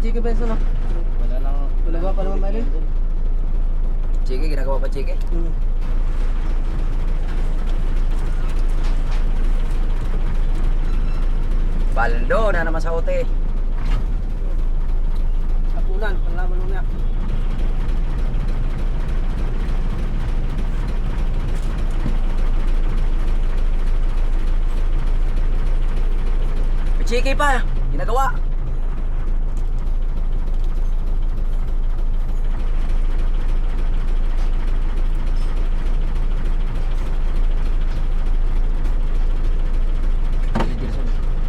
Chiki Benson na. Wala nang... Ginagawa pa naman Maylin. Chiki, ginagawa pa Chiki? Baldo na naman sa ote. Kapunan, panlaban mo niya. May Chiki pa, ginagawa.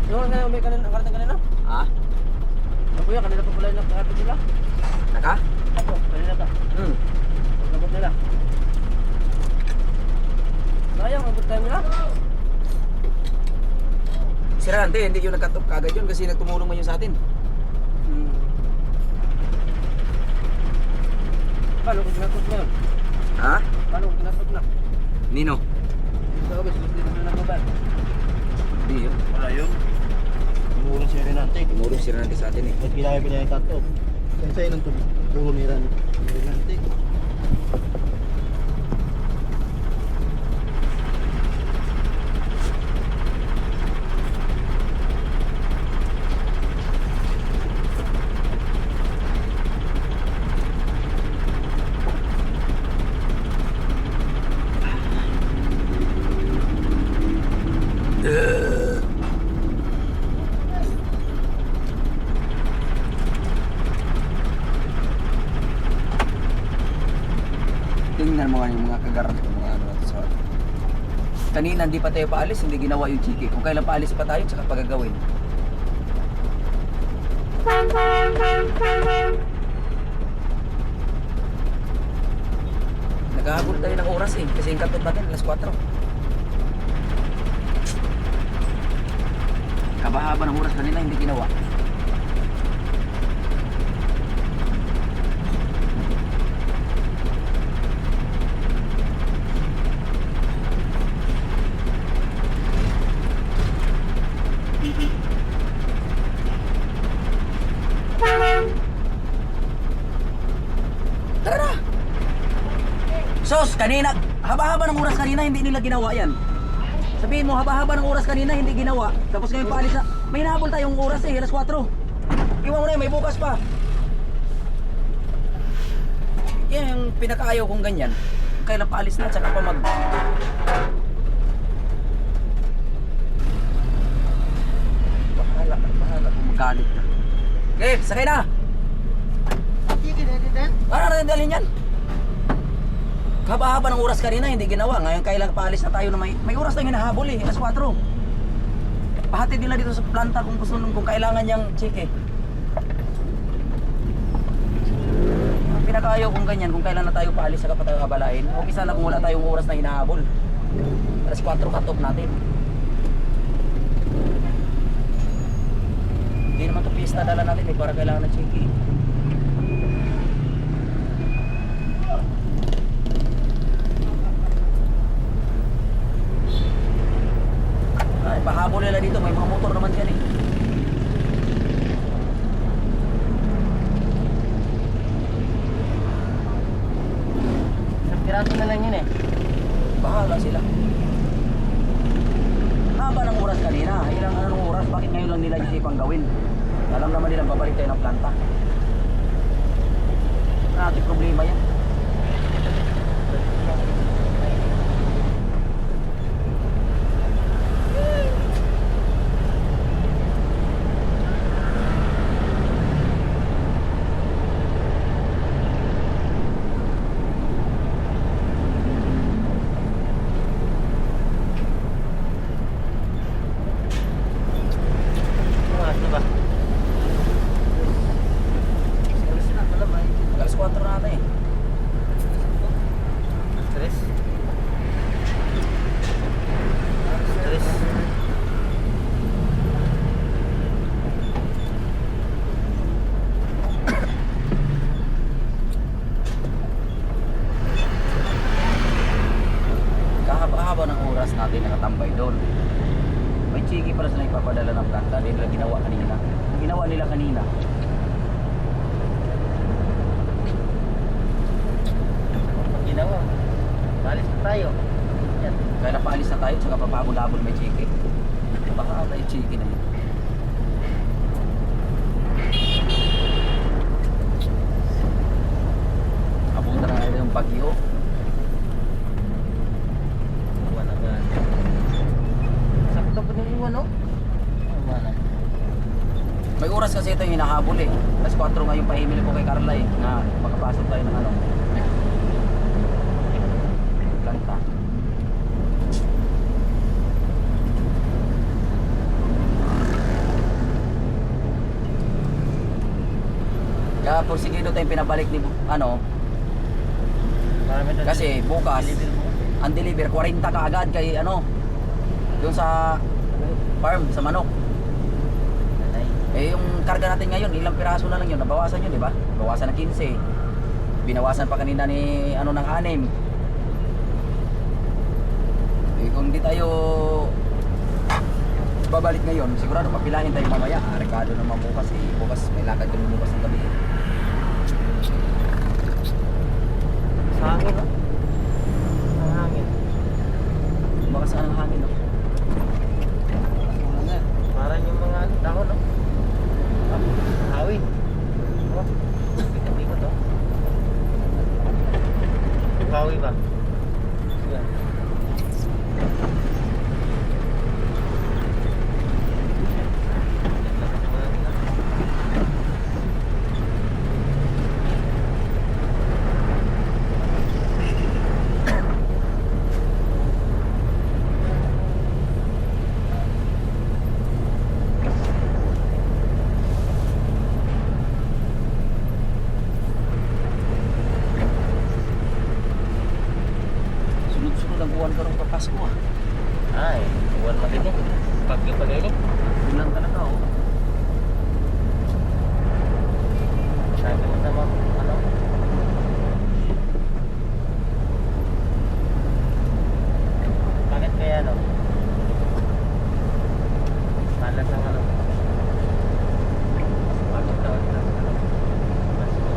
Yung nga may kanina, ang karating kanina. Ha? Ako yan, kanina pa pala yung nakakapit nila. Naka? Ako, kanina pa. Nabot nila. Sayang, abot tayo nila. Si Rante, hindi yung nagkatop kagad yun kasi nagtumulong man yun sa atin. Paano kung kinatot na yun? Ha? Paano kung kinatot na? Nino? Ito ako, dito na nagbabay. Hindi yun. Wala yun. Tumulong si Renante. Tumulong si Rante sa atin eh. Ba't pinakipinay yung kato? Yan sa'yo ng tulong ni Renante. Tingnan mo nga yung mga kagarat ko, mga ano natin sa... Kanina hindi pa tayo paalis, hindi ginawa yung Chiki. Kung kailan paalis pa tayo, tsaka pagagawin. Naghahabol tayo ng oras eh, kasi yung katot natin, alas 4. Kabahaba ng oras kanina, hindi ginawa. Tara na! Sos, kanina, haba-haba ng oras kanina, hindi nila ginawa yan. Sabihin mo, haba-haba ng oras kanina, hindi ginawa. Tapos ngayon paalis na, may nahabol tayong oras eh, alas 4. Iwan mo na yun, may bukas pa. Yan yung pinakaayaw kong ganyan. Kailan paalis na, tsaka pa mag... Bahala kung magalit ka. Okay, sakay na! Para natin dalhin yan. Haba-haba ng oras kanina, hindi ginawa. Ngayon kailan paalis na tayo na may oras tayong hinahabol eh, alas 4. Pahatid nila dito sa planta kung gusto nung kung kailangan niyang Chiki. Ang pinakaayaw kung ganyan, kung kailan na tayo paalis saka pa tayo kabalain. Okay sana kung wala tayong oras na hinahabol. Alas 4 cut-off natin. Hindi naman ito pista dala natin eh, para kailangan ng Chiki. Ay, pahabol nila dito, may mga motor naman dyan eh. Isang piraso na lang yun eh. Bahala sila. Haba ng oras kanina, ilang anong oras, bakit ngayon lang nila isipang gawin? Alam naman nilang babalik tayo ng planta. Natin problema yan. Alas 4 na natin eh. Stress. Stress. Kahaba-haba ng oras natin nakatambay doon. May Chiki pala sila ipapadala ng planta, hindi nila ginawa kanina. Ang ginawa nila kanina, hinahabol eh. Alas 4 ngayon pa email ko kay Carla eh, na makapasok tayo ng ano. Kanta. Kaya porsigido tayong pinabalik ni ano, Marami na kasi bukas deliver mo. ang deliver 40 ka agad kay ano, doon sa farm sa manok. Eh yung karga natin ngayon, ilang piraso na lang yun, nabawasan yun, di ba? Bawasan ng 15. Binawasan pa kanina ni ano ng 6. Eh kung di tayo babalik ngayon, sigurado papilahin tayo mamaya. Rekado naman bukas eh. Bukas may lakad kami bukas ng gabi. Sa hangin, no? Ang hangin. Baka saan ang hangin, no? Parang yung mga dahon, no? Hawin. Oh, ikot-ikot, no? Hawi ba? Yan. Sunod-sunod ang buwan ko ng papasko ah. Ay, buwan matindi. Bagyo pa ganyan. Yun lang talaga oh. Sabi mo sa mga, ano? Bakit kaya, no? Malas ang ano? Bagong taon na, ano? Pasko.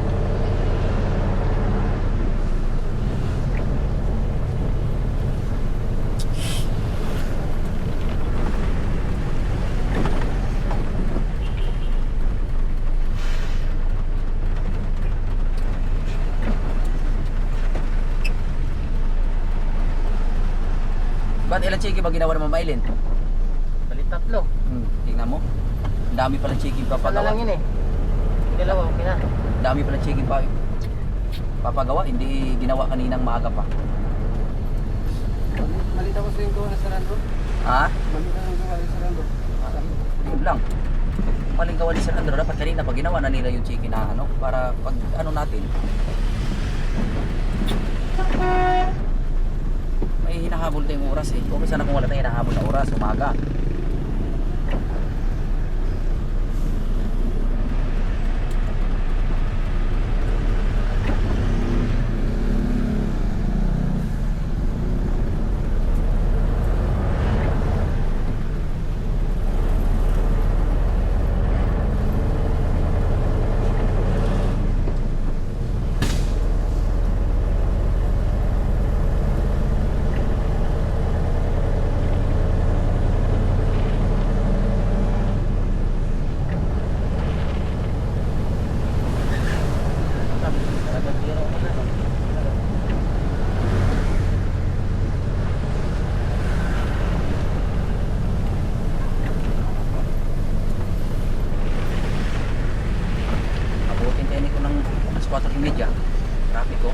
Ba't ilang chiki ba ginawa ng Mamailin? Bali tatlo. Tingnan mo. Ang dami pala chiki Wala papagawa. lang yun eh. Dalawa, okay na. Ang dami pala chiki pa papagawa, hindi ginawa kaninang maaga pa. Malita ko sa yung gawa na Sarando. Ha? Malita ko gawa na Sarando. Yun lang. Maling gawa ni Sir Andrew, dapat kanina pag ginawa na nila yung chiki na ano, para pag ano natin. May hinahabol tayong oras eh. Okay sana kung wala tayong hinahabol na oras, umaga. Talagang biro ko na, no? Abutin tayo nito ng alas 4:30. Traffic ko.